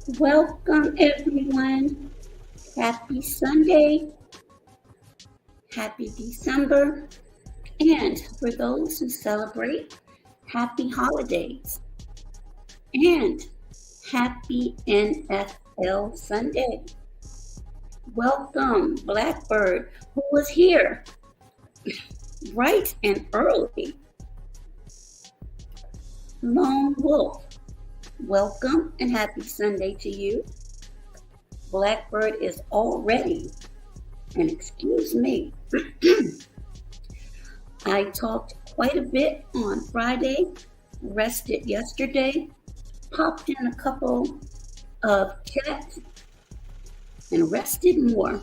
Welcome, everyone. Happy Sunday. Happy December. And for those who celebrate, happy holidays. And happy NFL Sunday. Welcome, Blackbird, who was here bright and early. Lone Wolf, welcome and happy Sunday to you. Blackbird is all ready. And excuse me, I talked quite a bit on Friday, rested yesterday, popped in a couple of chats, and rested more,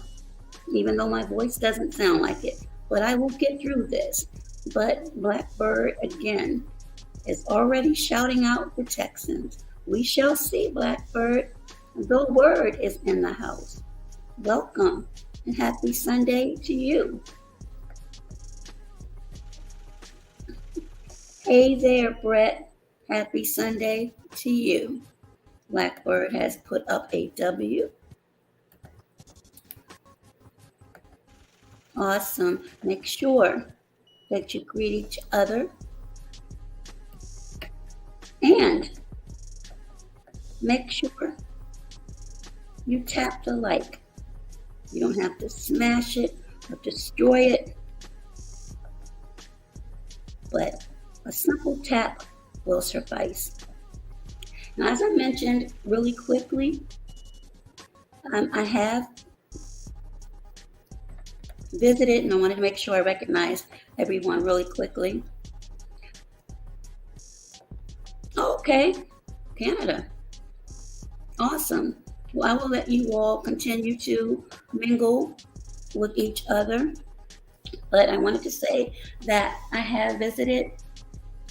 even though my voice doesn't sound like it. But I will get through this. But Blackbird, again, is already shouting out the Texans. We shall see, Blackbird. The word is in the house. Welcome and happy Sunday to you. Hey there, Brett. Happy Sunday to you. Blackbird has put up a W. Awesome. Make sure that you greet each other. And make sure you tap the like. You don't have to smash it or destroy it, but a simple tap will suffice. Now, as I mentioned really quickly, I have visited, and I wanted to make sure I recognized everyone really quickly. Okay, Canada. Awesome. Well, I will let you all continue to mingle with each other. But I wanted to say that I have visited,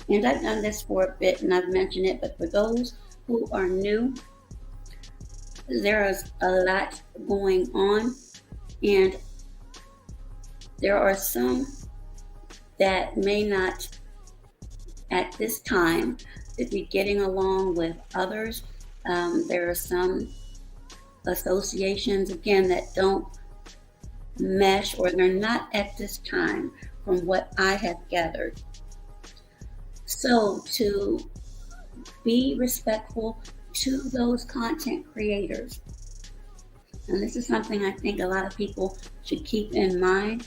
and I've done this for a bit, and I've mentioned it, but for those who are new, there is a lot going on, and there are some that may not, at this time, be getting along with others. There are some associations, again, that don't mesh, or they're not at this time from what I have gathered. So to be respectful to those content creators, and this is something I think a lot of people should keep in mind,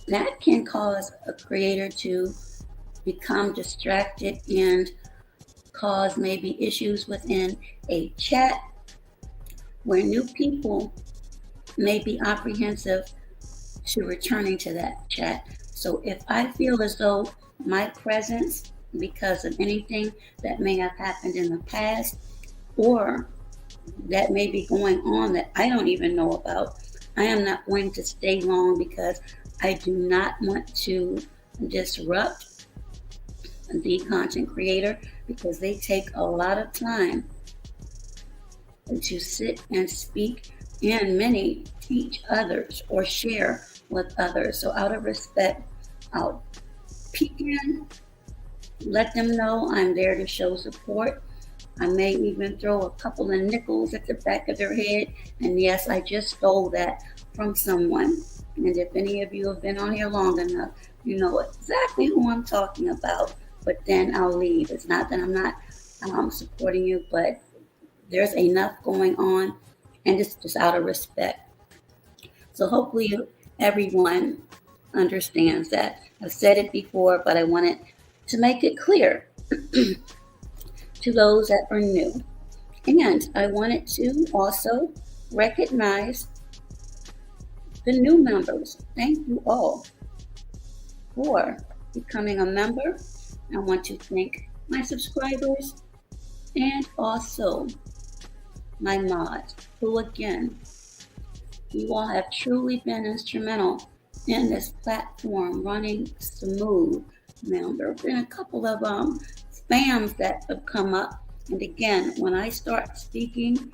that can cause a creator to become distracted and cause maybe issues within a chat where new people may be apprehensive to returning to that chat. So if I feel as though my presence, because of anything that may have happened in the past or that may be going on that I don't even know about, I am not going to stay long, because I do not want to disrupt the content creator, because they take a lot of time to sit and speak, and many teach others or share with others. So out of respect, I'll peek in, let them know I'm there to show support. I may even throw a couple of nickels at the back of their head. And yes, I just stole that from someone. And if any of you have been on here long enough, you know exactly who I'm talking about. But then I'll leave. It's not that I'm not supporting you, but there's enough going on, and it's just out of respect. So hopefully everyone understands that. I've said it before, but I wanted to make it clear to those that are new. And I wanted to also recognize the new members. Thank you all for becoming a member. I want to thank my subscribers and also my mods, who again, you all have truly been instrumental in this platform running smooth. Now, there have been a couple of spams that have come up, and again, when I start speaking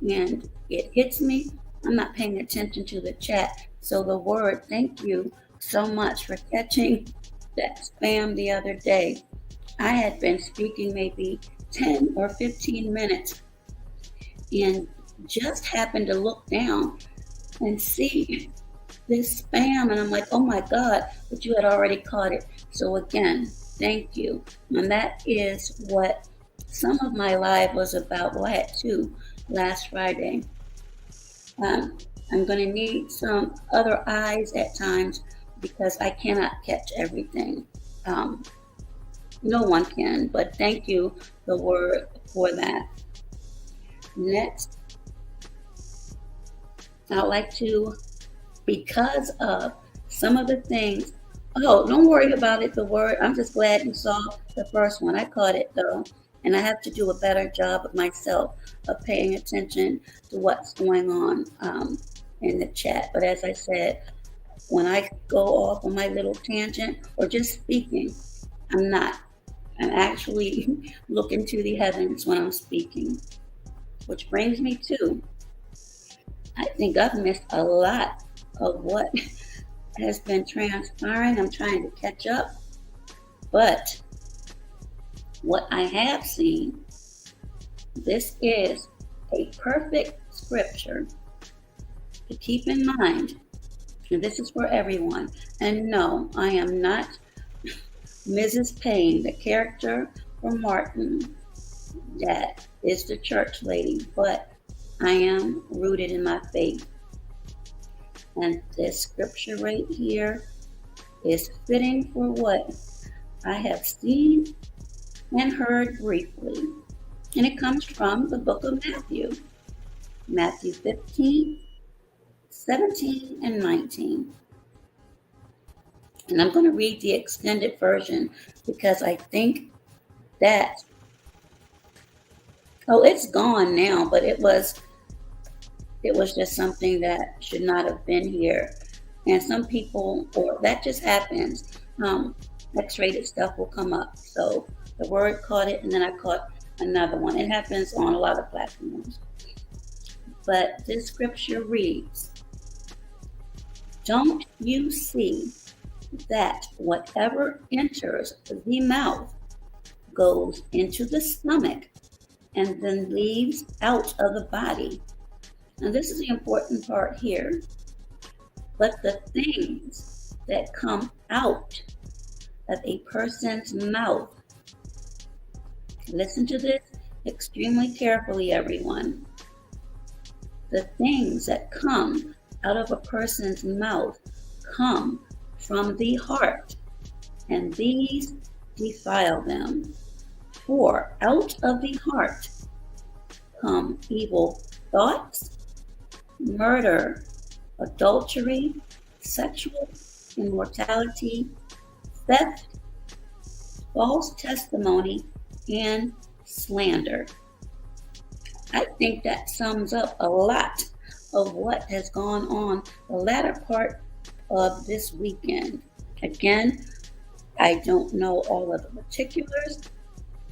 and it hits me, I'm not paying attention to the chat. So the word, thank you so much for catching that spam the other day. I had been speaking maybe 10 or 15 minutes and just happened to look down and see this spam. And I'm like, oh my God, but you had already caught it. So again, thank you. And that is what some of my live was about. Well, I had two last Friday. I'm going to need some other eyes at times because I cannot catch everything. No one can, but thank you, the word, for that. Next, I'd like to, because of some of the things, oh, don't worry about it, the word. I'm just glad you saw the first one. I caught it though, and I have to do a better job of myself of paying attention to what's going on in the chat. But as I said, when I go off on my little tangent or just speaking, I'm not. I'm actually looking to the heavens when I'm speaking. Which brings me to, I think I've missed a lot of what has been transpiring. I'm trying to catch up. But what I have seen, this is a perfect scripture to keep in mind. And this is for everyone. And no, I am not Mrs. Payne, the character from Martin, that is the church lady, but I am rooted in my faith. And this scripture right here is fitting for what I have seen and heard briefly. And it comes from the book of Matthew, Matthew 15, 17, and 19. And I'm going to read the extended version because I think that, it's gone now, but it was just something that should not have been here. And some people, or that just happens, X-rated stuff will come up. So the word caught it, and then I caught another one. It happens on a lot of platforms. But this scripture reads, "Don't you see that whatever enters the mouth goes into the stomach and then leaves out of the body?" And this is the important part here. "But the things that come out of a person's mouth," listen to this extremely carefully, everyone. "The things that come out of a person's mouth come from the heart, and these defile them. For out of the heart come evil thoughts, murder, adultery, sexual immorality, theft, false testimony, and slander." I think that sums up a lot of what has gone on the latter part of this weekend. Again, I don't know all of the particulars,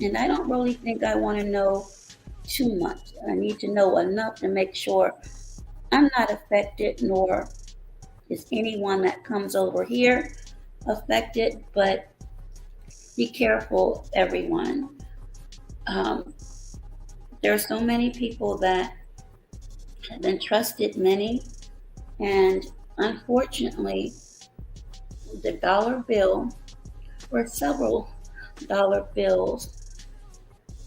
and I don't really think I want to know too much. I need to know enough to make sure I'm not affected, nor is anyone that comes over here affected, but be careful, everyone. There are so many people that have entrusted many, and unfortunately, the dollar bill or several dollar bills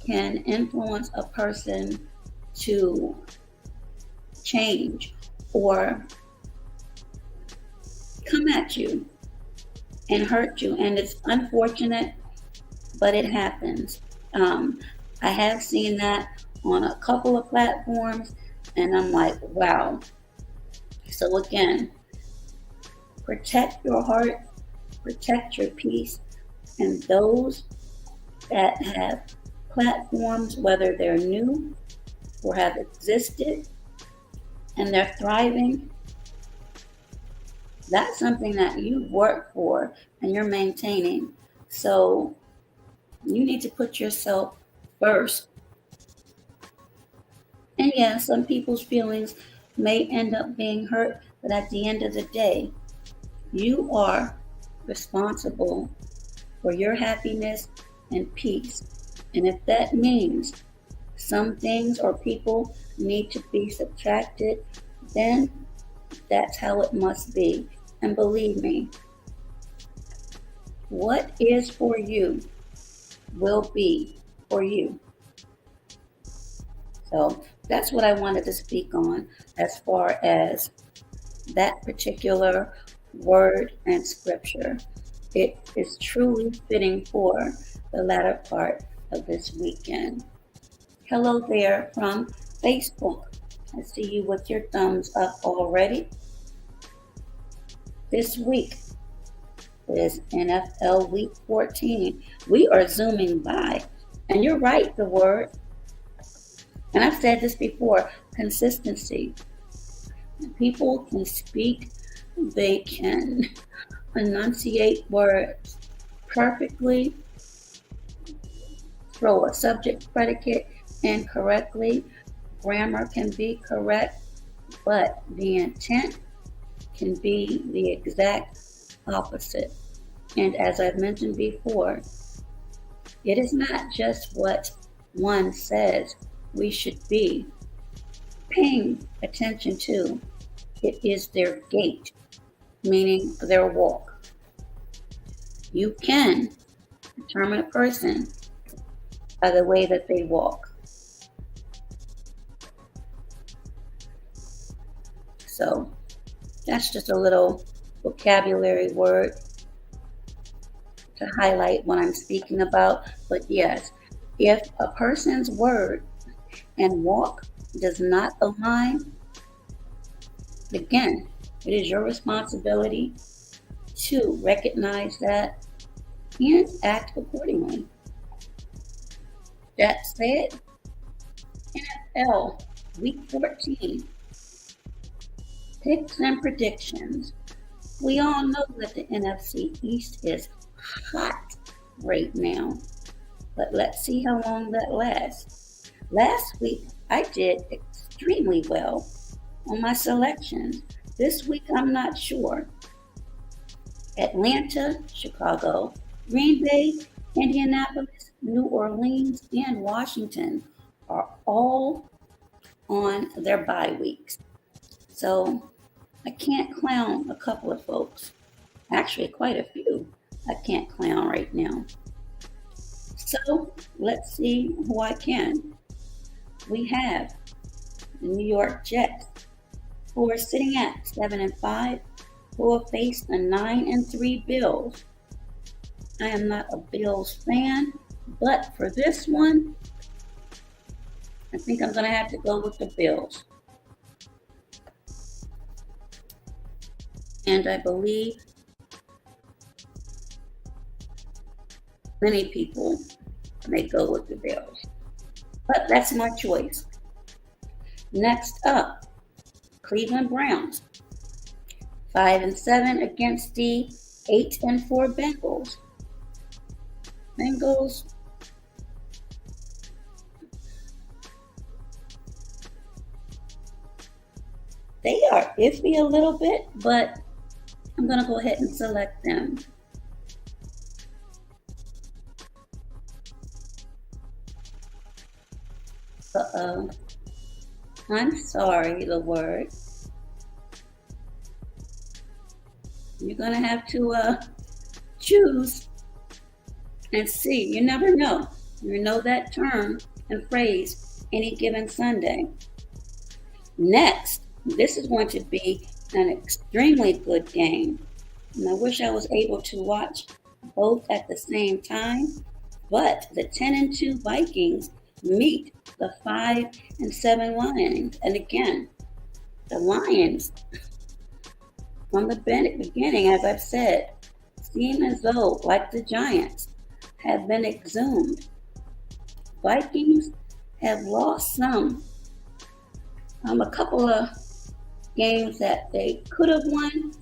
can influence a person to change or come at you and hurt you. And it's unfortunate, but it happens. I have seen that on a couple of platforms, and I'm like, wow. So again, protect your heart, protect your peace, and those that have platforms, whether they're new or have existed and they're thriving, that's something that you work for and you're maintaining. So you need to put yourself first. And yeah, some people's feelings may end up being hurt, but at the end of the day, you are responsible for your happiness and peace. And if that means some things or people need to be subtracted, then that's how it must be. And believe me, what is for you will be for you. So that's what I wanted to speak on as far as that particular word and scripture. It is truly fitting for the latter part of this weekend. Hello there from Facebook. I see you with your thumbs up already. This week is NFL Week 14. We are zooming by. And you're right, the word. And I've said this before, consistency. People can speak, they can enunciate words perfectly, throw a subject predicate in correctly, grammar can be correct, but the intent can be the exact opposite. And as I've mentioned before, it is not just what one says we should be paying attention to, it is their gait, meaning their walk. You can determine a person by the way that they walk. So that's just a little vocabulary word to highlight what I'm speaking about. But yes, if a person's word and walk does not align, again, it is your responsibility to recognize that and act accordingly. That said, NFL Week 14, picks and predictions. We all know that the NFC East is hot right now, but let's see how long that lasts. Last week, I did extremely well on my selections. This week, I'm not sure. Atlanta, Chicago, Green Bay, Indianapolis, New Orleans, and Washington are all on their bye weeks. So I can't clown a couple of folks. Actually, quite a few I can't clown right now. So let's see who I can. We have the New York Jets, who are sitting at 7-5, who have faced the 9-3 Bills. I am not a Bills fan, but for this one, I think I'm going to have to go with the Bills. And I believe many people may go with the Bills. But that's my choice. Next up, Cleveland Browns. 5-7 against the 8-4 Bengals. Bengals, they are iffy a little bit, but I'm going to go ahead and select them. Uh-oh. I'm sorry, the word. You're going to have to choose and see. You never know. You know that term and phrase any given Sunday. Next, this is going to be an extremely good game. And I wish I was able to watch both at the same time. But the 10-2 Vikings meet the 5-7 Lions. And again, the Lions, from the beginning, as I've said, seem as though, like the Giants, have been exhumed. Vikings have lost a couple of games that they could have won.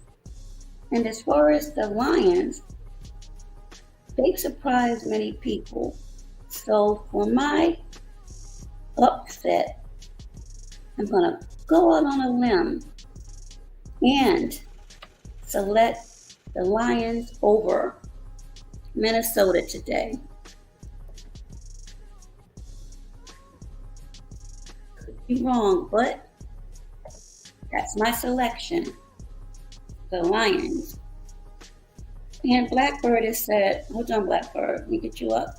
And as far as the Lions, they surprised many people. So for my upset, I'm going to go out on a limb and select the Lions over Minnesota today. be wrong, but that's my selection. The Lions. And Blackbird has said, hold on, Blackbird, let me get you up.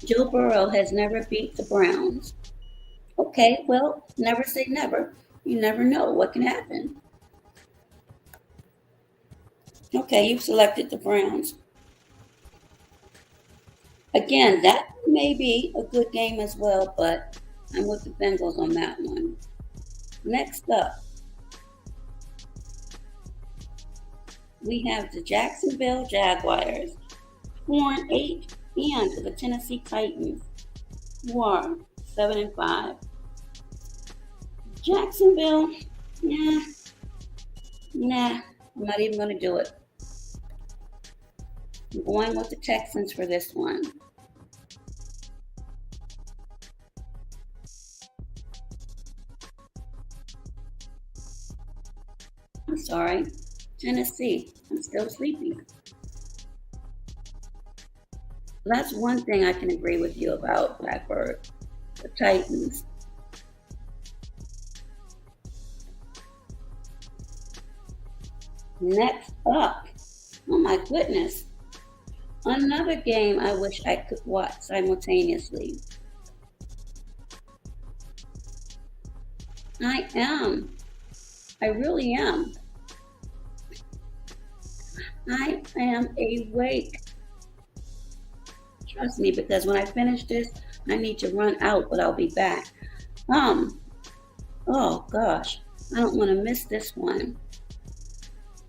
Joe Burrow has never beat the Browns. Okay, well, never say never. You never know what can happen. Okay, you've selected the Browns. Again, that may be a good game as well, but I'm with the Bengals on that one. Next up, we have the Jacksonville Jaguars, 4-8, and the Tennessee Titans, who are 7-5. Jacksonville, nah, I'm not even going to do it. I'm going with the Texans for this one. I'm sorry, Tennessee. I'm still sleepy. That's one thing I can agree with you about, Blackbird. The Titans. Next up, oh my goodness, another game I wish I could watch simultaneously. I really am. I am awake. Trust me, because when I finish this, I need to run out, but I'll be back. Oh gosh, I don't want to miss this one.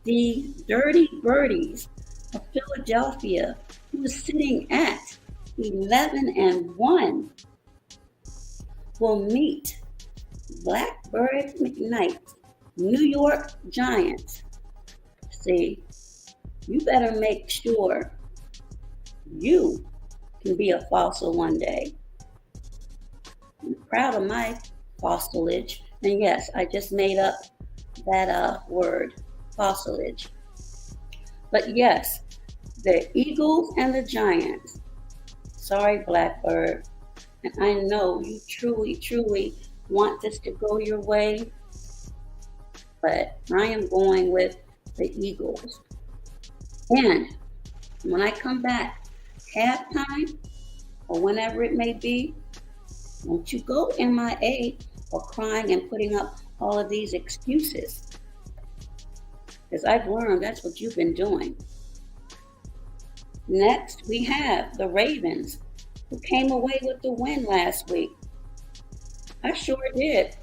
The Dirty Birdies of Philadelphia, who is sitting at 11-1, will meet Blackbird McKnight's New York Giants. See, you better make sure you can be a fossil one day. I'm proud of my fossilage. And yes, I just made up that word, fossilage. But yes, the Eagles and the Giants. Sorry, Blackbird. And I know you truly, truly want this to go your way. But I am going with the Eagles. And when I come back, halftime, or whenever it may be, don't you go MIA or crying and putting up all of these excuses. Because I've learned that's what you've been doing. Next, we have the Ravens, who came away with the win last week. I sure did.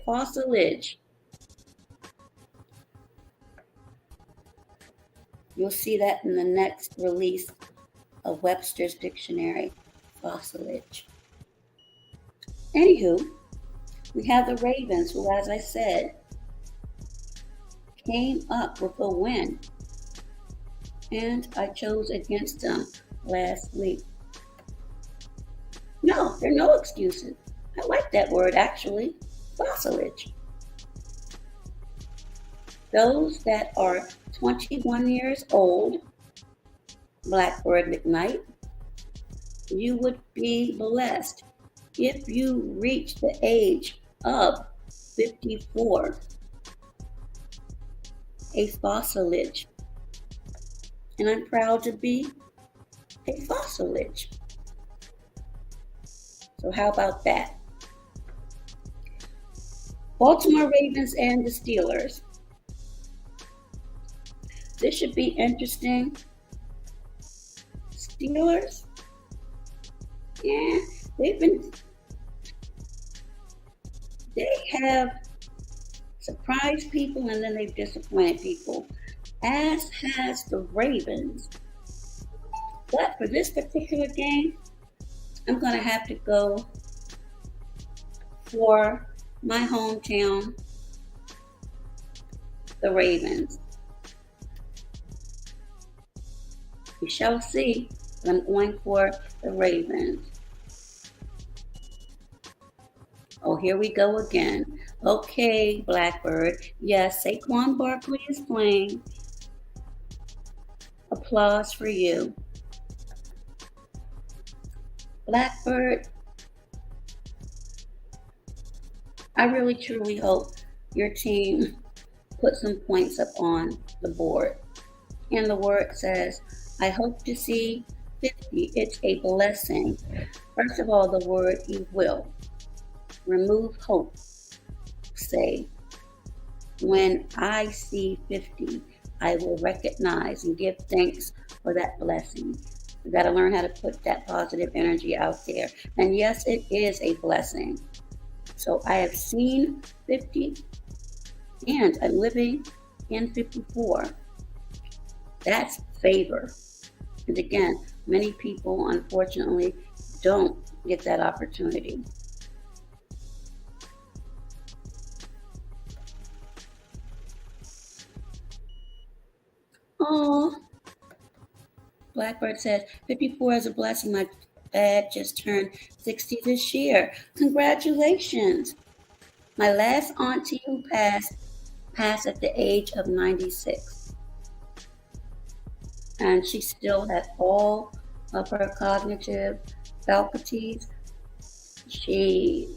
Fossilage. You'll see that in the next release of Webster's Dictionary, fossilage. Anywho, we have the Ravens, who, as I said, came up with a win. And I chose against them last week. No, there are no excuses. I like that word, actually. Fossilage. Those that are 21 years old, Blackbird McKnight, you would be blessed if you reach the age of 54. A fossilage. And I'm proud to be a fossilage. So how about that? Baltimore Ravens and the Steelers. This should be interesting. Steelers, yeah, they have surprised people and then they've disappointed people, as has the Ravens. But for this particular game, I'm going to have to go for my hometown, the Ravens. We shall see, but I'm going for the Ravens. Oh, here we go again. Okay, Blackbird. Yes, Saquon Barkley is playing. Applause for you. Blackbird, I really truly hope your team put some points up on the board. And the word says, I hope to see 50. It's a blessing. First of all, the word you will. Remove hope. Say, when I see 50, I will recognize and give thanks for that blessing. You got to learn how to put that positive energy out there. And yes, it is a blessing. So I have seen 50 and I'm living in 54. That's favor. And again, many people unfortunately don't get that opportunity. Oh, Blackbird says 54 is a blessing. My dad just turned 60 this year. Congratulations. My last auntie who passed at the age of 96. And she still had all of her cognitive faculties. She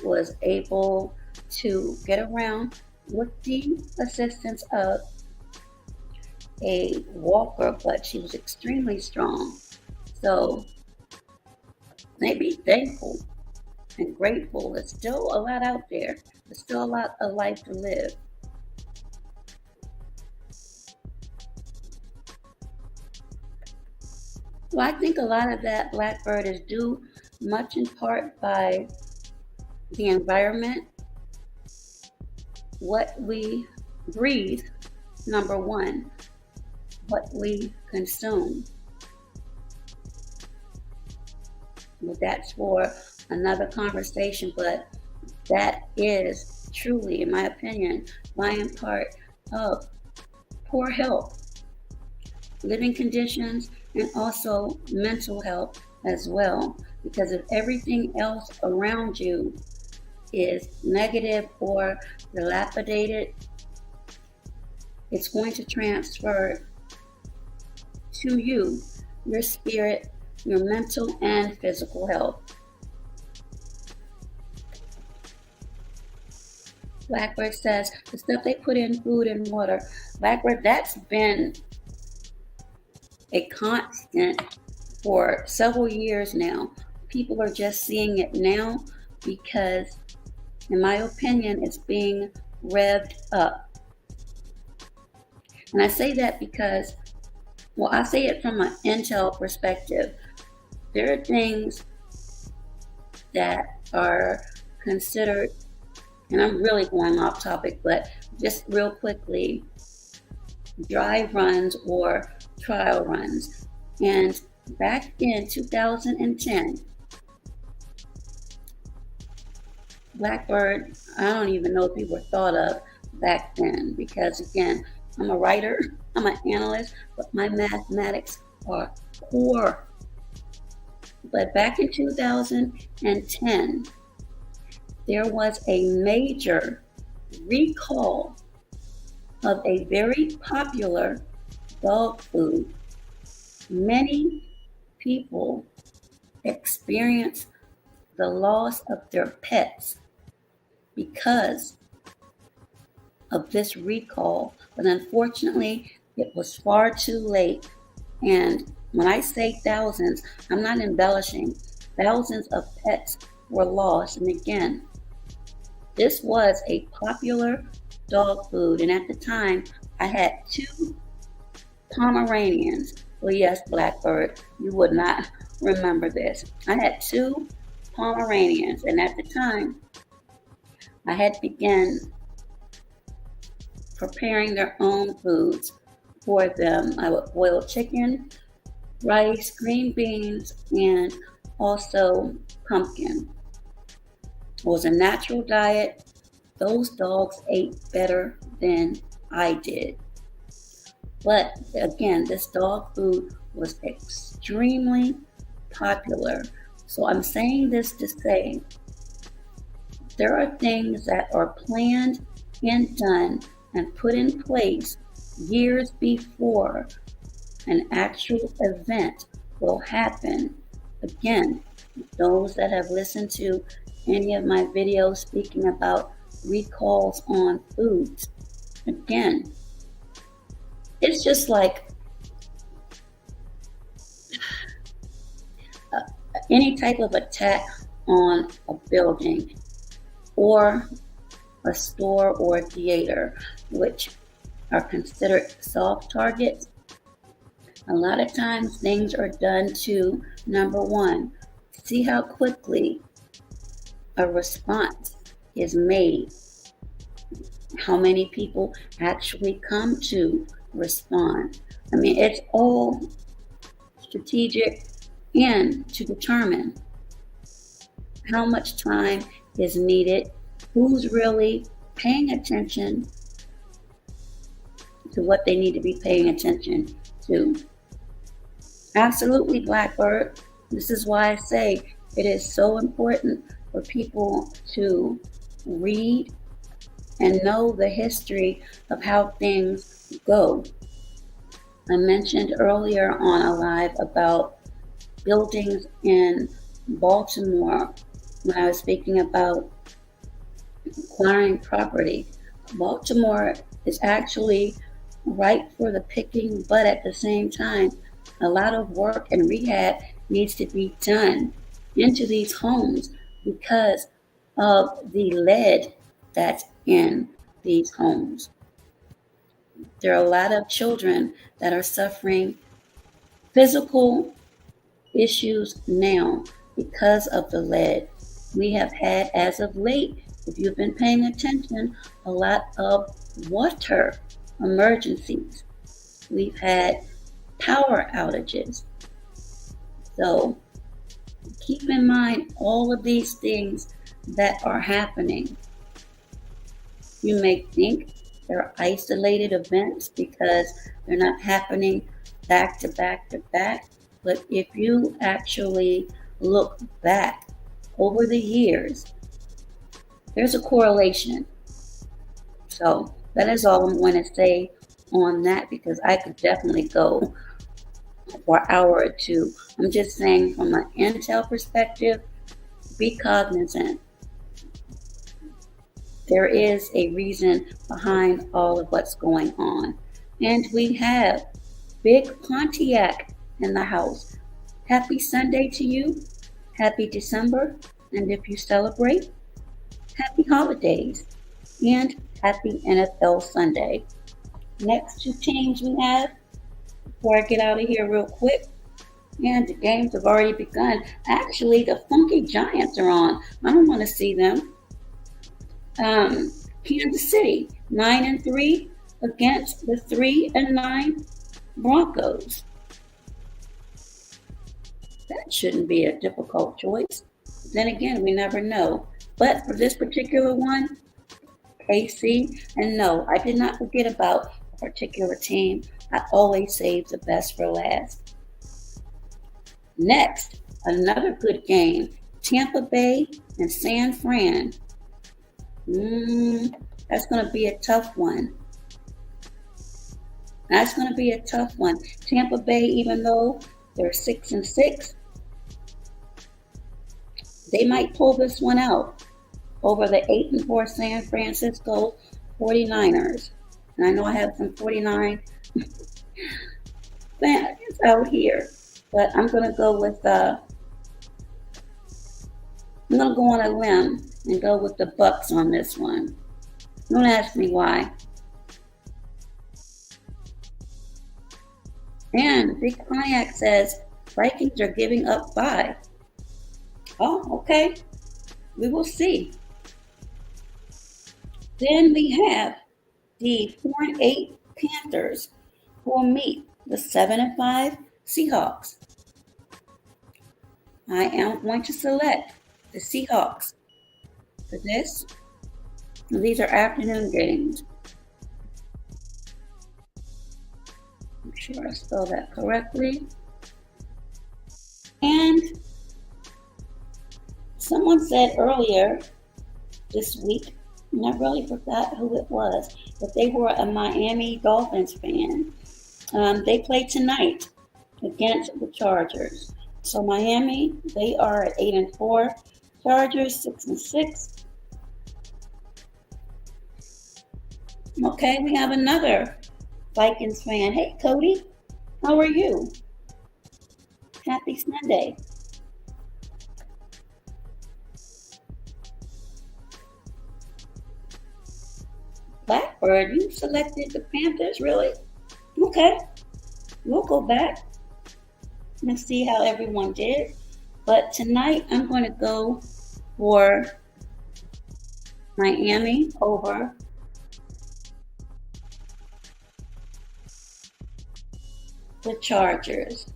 was able to get around with the assistance of a walker, but she was extremely strong. So maybe thankful and grateful. There's still a lot out there. There's still a lot of life to live. Well, I think a lot of that, Blackbird, is due much in part by the environment, what we breathe, number one, what we consume. Well, that's for another conversation, but that is truly, in my opinion, by and part of poor health, living conditions, and also mental health as well. Because if everything else around you is negative or dilapidated, it's going to transfer to you, your spirit, your mental and physical health. Blackbird says the stuff they put in food and water. Blackbird, that's been a constant for several years now. People are just seeing it now because, in my opinion, it's being revved up. And I say that because, well, I say it from an intel perspective. There are things that are considered, and I'm really going off topic, but just real quickly, dry runs or trial runs. And back in 2010, Blackbird, I don't even know if people were thought of back then because, again, I'm a writer, I'm an analyst, but my mathematics are poor. But back in 2010, there was a major recall of a very popular dog food. Many people experienced the loss of their pets because of this recall, but unfortunately, it was far too late. And when I say thousands, I'm not embellishing. Thousands of pets were lost. And again, this was a popular dog food. And at the time, I had 2 Pomeranians. Well, yes, Blackbird, you would not remember this. I had 2 Pomeranians. And at the time, I had begun preparing their own foods for them. I would boil chicken, rice, green beans, and also pumpkin. It was a natural diet. Those dogs ate better than I did. But again, this dog food was extremely popular. So I'm saying this to say there are things that are planned and done and put in place years before an actual event will happen. Again, those that have listened to any of my videos speaking about recalls on foods. Again, it's just like any type of attack on a building or a store or a theater, which are considered soft targets. A lot of times things are done to, number one, see how quickly a response is made, how many people actually come to respond. I mean, it's all strategic and to determine how much time is needed, who's really paying attention to what they need to be paying attention to. Absolutely, Blackbird. This is why I say it is so important for people to read and know the history of how things go. I mentioned earlier on a live about buildings in Baltimore when I was speaking about acquiring property. Baltimore is actually ripe for the picking, but at the same time, a lot of work and rehab needs to be done into these homes because of the lead that's in these homes. There are a lot of children that are suffering physical issues now because of the lead. We have had, as of late, if you've been paying attention, a lot of water emergencies. We've had power outages. So keep in mind all of these things that are happening. You may think they're isolated events because they're not happening back to back to back, but if you actually look back over the years, there's a correlation. So that is all I'm going to say on that because I could definitely go for an hour or two. I'm just saying from an intel perspective, be cognizant. There is a reason behind all of what's going on. And we have Big Pontiac in the house. Happy Sunday to you. Happy December. And if you celebrate, happy holidays. And happy NFL Sunday. Next two teams we have, before I get out of here real quick, and the games have already begun. Actually, the Funky Giants are on. I don't want to see them. Kansas City, 9-3 against the 3-9 Broncos. That shouldn't be a difficult choice. Then again, we never know. But for this particular one, KC, and no, I did not forget about a particular team. I always save the best for last. Next, another good game, Tampa Bay and San Fran. That's going to be a tough one. That's going to be a tough one. Tampa Bay, even though they're 6-6, they might pull this one out over the 8-4 San Francisco 49ers. And I know I have some 49 fans out here, but I'm going to go with I'm going to go on a limb and go with the Bucks on this one. Don't ask me why. And Big Pontiac says Vikings are giving up 5. Oh, okay. We will see. Then we have the 4-8 Panthers who will meet the 7-5 Seahawks. I am going to select the Seahawks for this. These are afternoon games. Make sure I spell that correctly. And someone said earlier this week, and I really forgot who it was, but they were a Miami Dolphins fan. They play tonight against the Chargers. So Miami, they are at 8-4. Chargers 6-6. Okay, we have another Vikings fan. Hey, Cody, how are you? Happy Sunday. Blackbird, you selected the Panthers, really? Okay, we'll go back and see how everyone did. But tonight I'm going to go for Miami over the Chargers.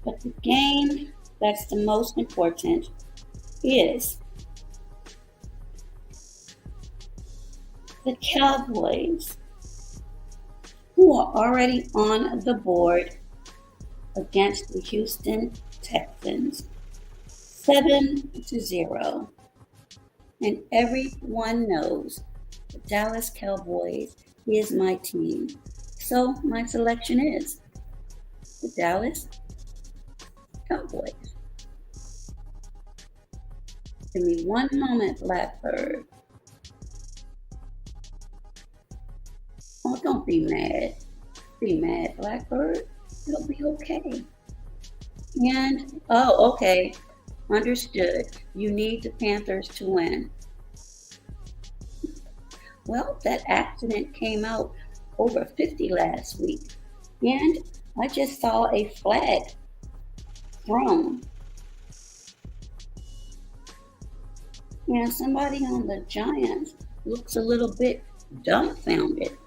But the game that's the most important is the Cowboys, who are already on the board against the Houston Texans, 7-0. And everyone knows the Dallas Cowboys is my team. So my selection is the Dallas Cowboys. Give me one moment, Blackbird. Oh, don't be mad. Be mad, Blackbird. It'll be okay. And, oh, okay. Understood. You need the Panthers to win. Well, that accident came out over 50 last week. And I just saw a flag thrown. And somebody on the Giants looks a little bit dumbfounded.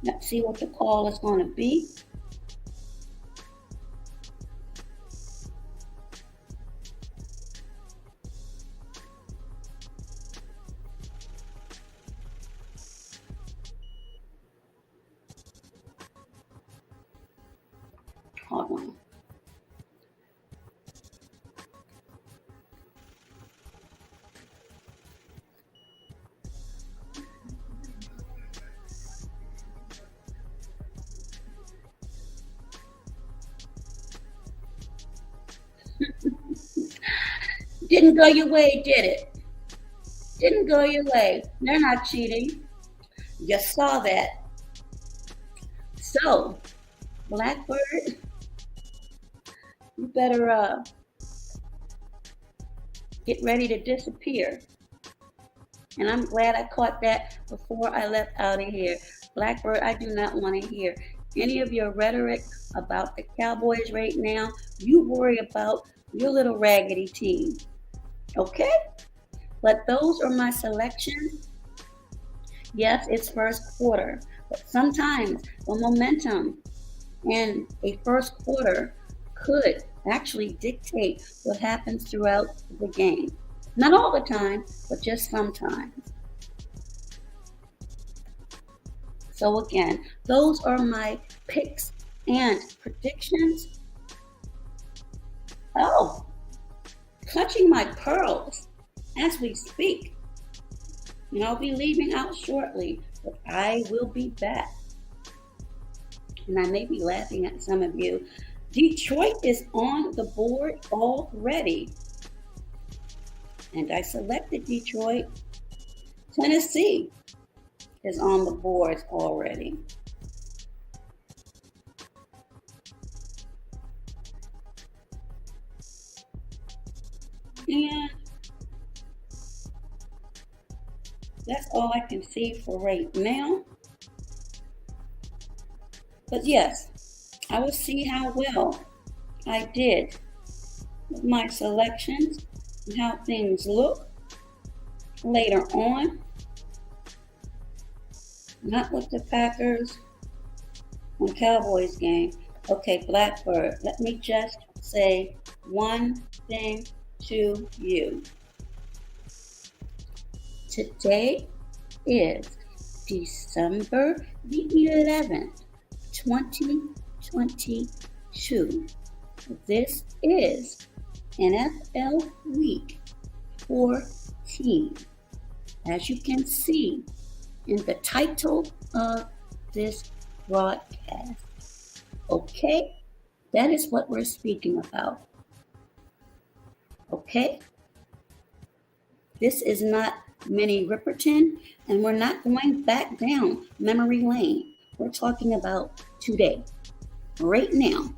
Let's see what the call is going to be. Hold on. Didn't go your way, did it? Didn't go your way. They're not cheating. You saw that. So, Blackbird, you better get ready to disappear. And I'm glad I caught that before I left out of here. Blackbird, I do not want to hear any of your rhetoric about the Cowboys right now. You worry about your little raggedy team. Okay? But those are my selections. Yes, it's first quarter. But sometimes the momentum in a first quarter could actually dictate what happens throughout the game. Not all the time, but just sometimes. So again, those are my picks and predictions. Oh, clutching my pearls as we speak. And I'll be leaving out shortly, but I will be back. And I may be laughing at some of you. Detroit is on the board already. And I selected Detroit. Tennessee is on the boards already. And that's all I can see for right now. But yes, I will see how well I did with my selections and how things look later on. Not with the Packers and Cowboys game. Okay, Blackbird, let me just say one thing to you. Today is December the 11th, 2022. This is NFL Week 14. As you can see in the title of this broadcast. Okay? That is what we're speaking about. Okay? This is not Minnie Riperton, and we're not going back down memory lane. We're talking about today, right now.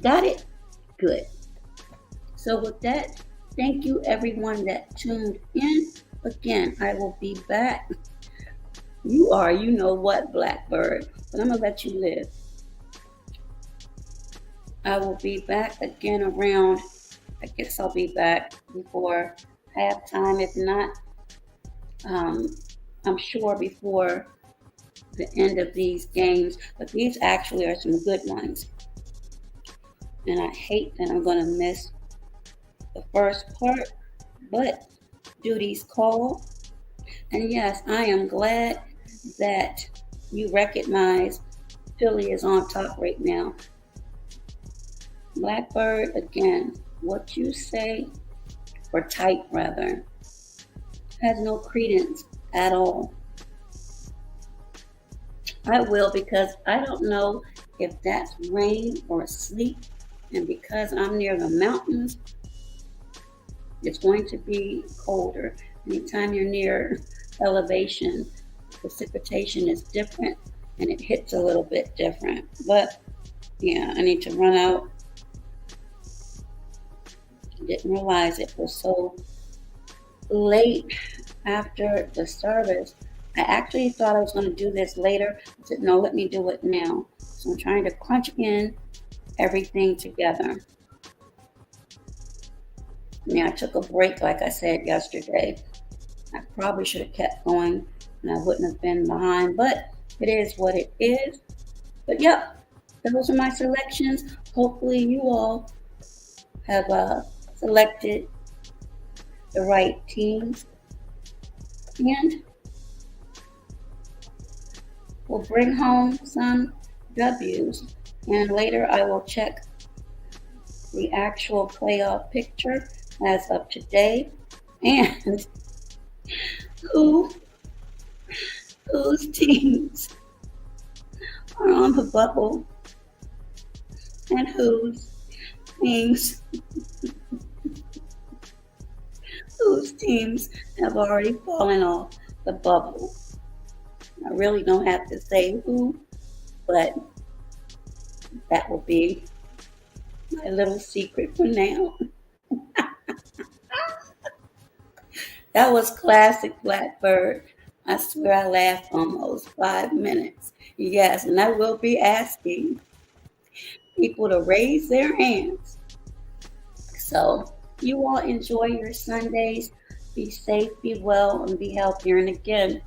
Got it? Good. So with that, thank you everyone that tuned in. Again, I will be back. You know what, Blackbird, but I'm gonna let you live. I will be back again around, I guess I'll be back before halftime. If not, I'm sure before the end of these games, but these actually are some good ones. And I hate that I'm gonna miss the first part, but duties call. And yes, I am glad that you recognize Philly is on top right now. Blackbird, again, what you say, or type rather, has no credence at all. I will, because I don't know if that's rain or sleep, and because I'm near the mountains, it's going to be colder. Anytime you're near elevation, precipitation is different and it hits a little bit different. But yeah, I need to run out. Didn't realize it was so late after the service. I actually thought I was going to do this later. I said, no, let me do it now. So I'm trying to crunch in everything together. Yeah, I took a break, like I said yesterday. I probably should have kept going and I wouldn't have been behind, but it is what it is. But yep, those are my selections. Hopefully you all have selected the right teams, and we'll bring home some W's. And later I will check the actual playoff picture as of today and whose teams are on the bubble and whose teams have already fallen off the bubble. I really don't have to say who, but that will be my little secret for now. That was classic Blackbird. I swear I laughed almost 5 minutes. Yes, and I will be asking people to raise their hands. So you all enjoy your Sundays. Be safe, be well, and be healthy. And again,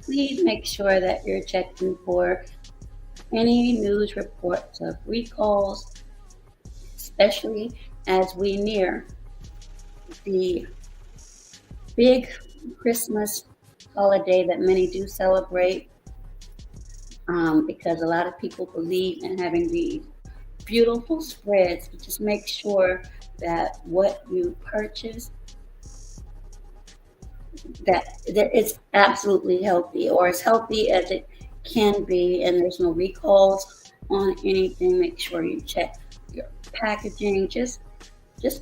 please make sure that you're checking for any news reports of recalls, especially as we near the big Christmas holiday that many do celebrate, because a lot of people believe in having these beautiful spreads. But just make sure that what you purchase, that it's absolutely healthy, or as healthy as it can be, and there's no recalls on anything. Make sure you check your packaging. Just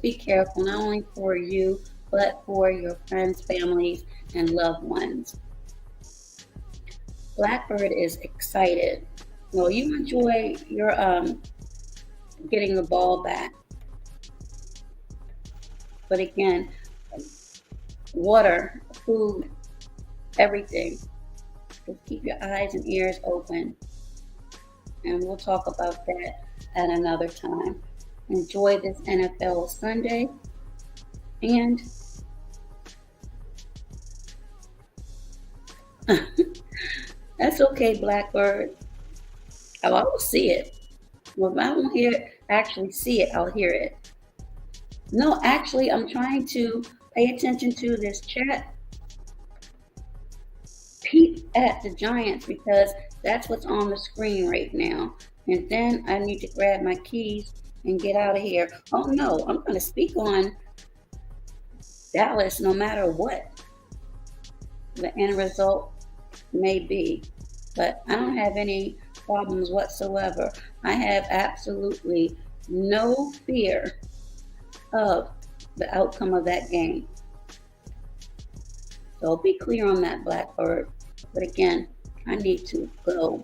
be careful, not only for you, but for your friends, families, and loved ones. Blackbird is excited. Well, you enjoy your getting the ball back. But again, water, food, everything. Just keep your eyes and ears open. And we'll talk about that at another time. Enjoy this NFL Sunday. And that's okay, Blackbird. Oh, I will see it. Well, if I don't actually see it, I'll hear it. No, actually, I'm trying to pay attention to this chat. Peep at the Giants, because that's what's on the screen right now. And then I need to grab my keys and get out of here. Oh no, I'm going to speak on Dallas no matter what the end result may be. But I don't have any problems whatsoever. I have absolutely no fear of the outcome of that game. So be clear on that, Blackbird. But again, I need to go.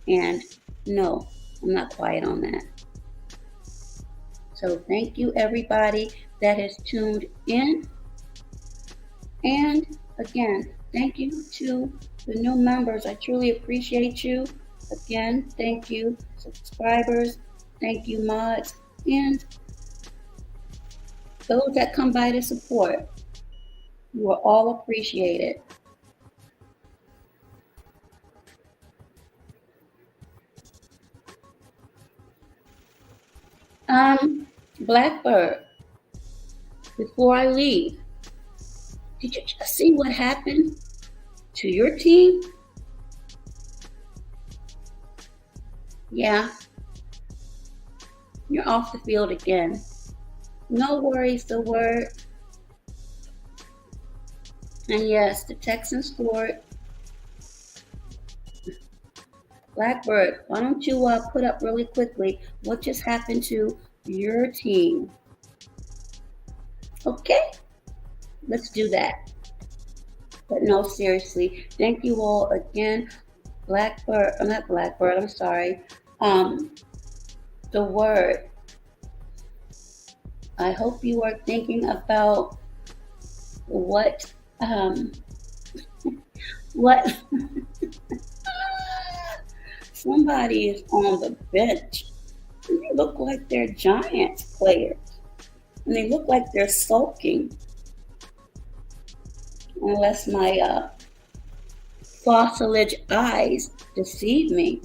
And no, I'm not quiet on that. So thank you, everybody that has tuned in. And again, thank you to the new members. I truly appreciate you. Again, thank you, subscribers. Thank you, mods. And those that come by to support. You are all appreciated. Blackbird, before I leave, did you just see what happened to your team? Yeah, you're off the field again. No worries, the word. And yes, the Texans scored. Blackbird, why don't you put up really quickly what just happened to your team? Okay, let's do that. But no, seriously, thank you all again. Blackbird, I'm not Blackbird, I'm sorry. The word. I hope you are thinking about what what somebody is on the bench. And they look like they're Giants players. And they look like they're sulking. Unless my fossilage eyes deceive me.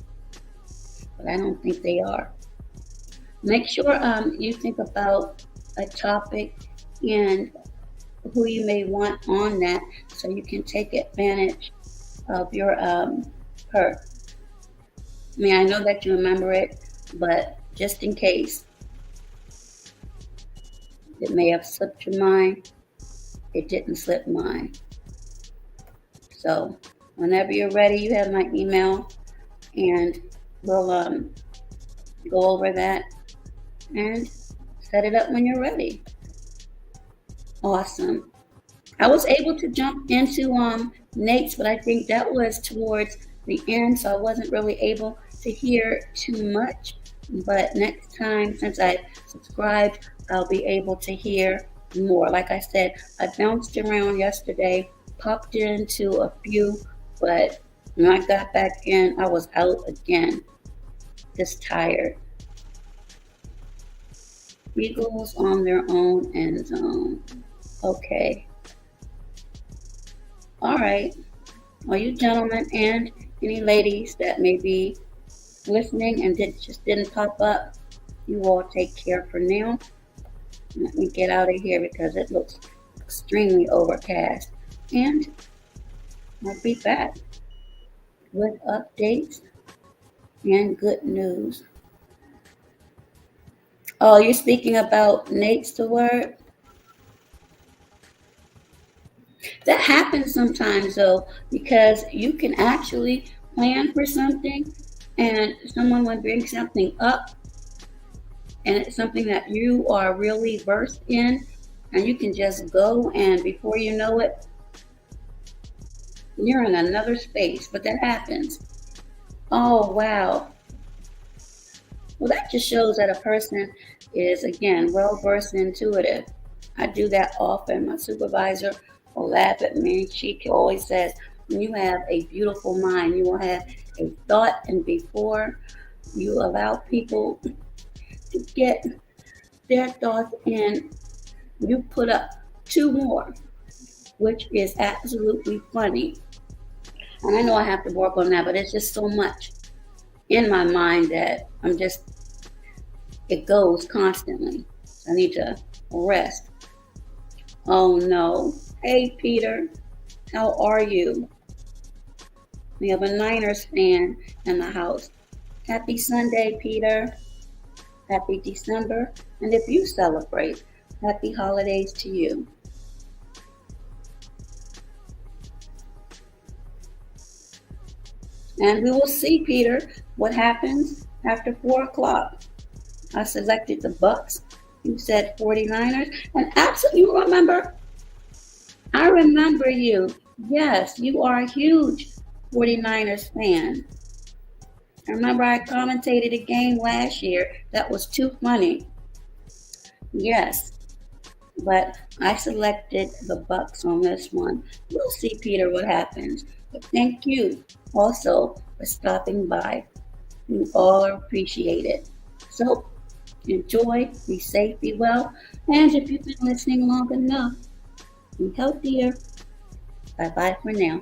But I don't think they are. Make sure you think about a topic and who you may want on that so you can take advantage of your perk. I mean, I know that you remember it, but just in case it may have slipped your mind, it didn't slip mine. So whenever you're ready, you have my email, and we'll go over that and set it up when you're ready. Awesome. I was able to jump into Nate's, but I think that was towards the end, so I wasn't really able to hear too much. But next time, since I subscribed, I'll be able to hear more. Like I said, I bounced around yesterday, popped into a few, but when I got back in, I was out again, just tired. Eagles on their own end zone. Okay. All right. Well, you gentlemen and any ladies that may be listening and just didn't pop up, you all take care for now. Let me get out of here because it looks extremely overcast. And I'll be back with updates and good news. Oh, you're speaking about Nate's the word? That happens sometimes though, because you can actually plan for something and someone will bring something up and it's something that you are really versed in and you can just go and before you know it, you're in another space, but that happens. Oh, wow. Well, that just shows that a person is, again, well versed and intuitive. I do that often. My supervisor will laugh at me. She always says, when you have a beautiful mind, you will have a thought, and before you allow people to get their thoughts in, you put up two more, which is absolutely funny. And I know I have to work on that, but it's just so much in my mind that it goes constantly. I need to rest. Oh no. Hey Peter, how are you? We have a Niners fan in the house. Happy Sunday, Peter. Happy December. And if you celebrate, happy holidays to you. And we will see, Peter, what happens after 4 o'clock. I selected the Bucks You said 49ers. And absolutely, you remember, I remember you. Yes, you are a huge 49ers fan. I remember I commentated a game last year that was too funny. Yes, but I selected the Bucks on this one. We'll see, Peter, what happens. But thank you also for stopping by. You all are appreciated. So enjoy, be safe, be well, and if you've been listening long enough, be healthier. Bye bye for now.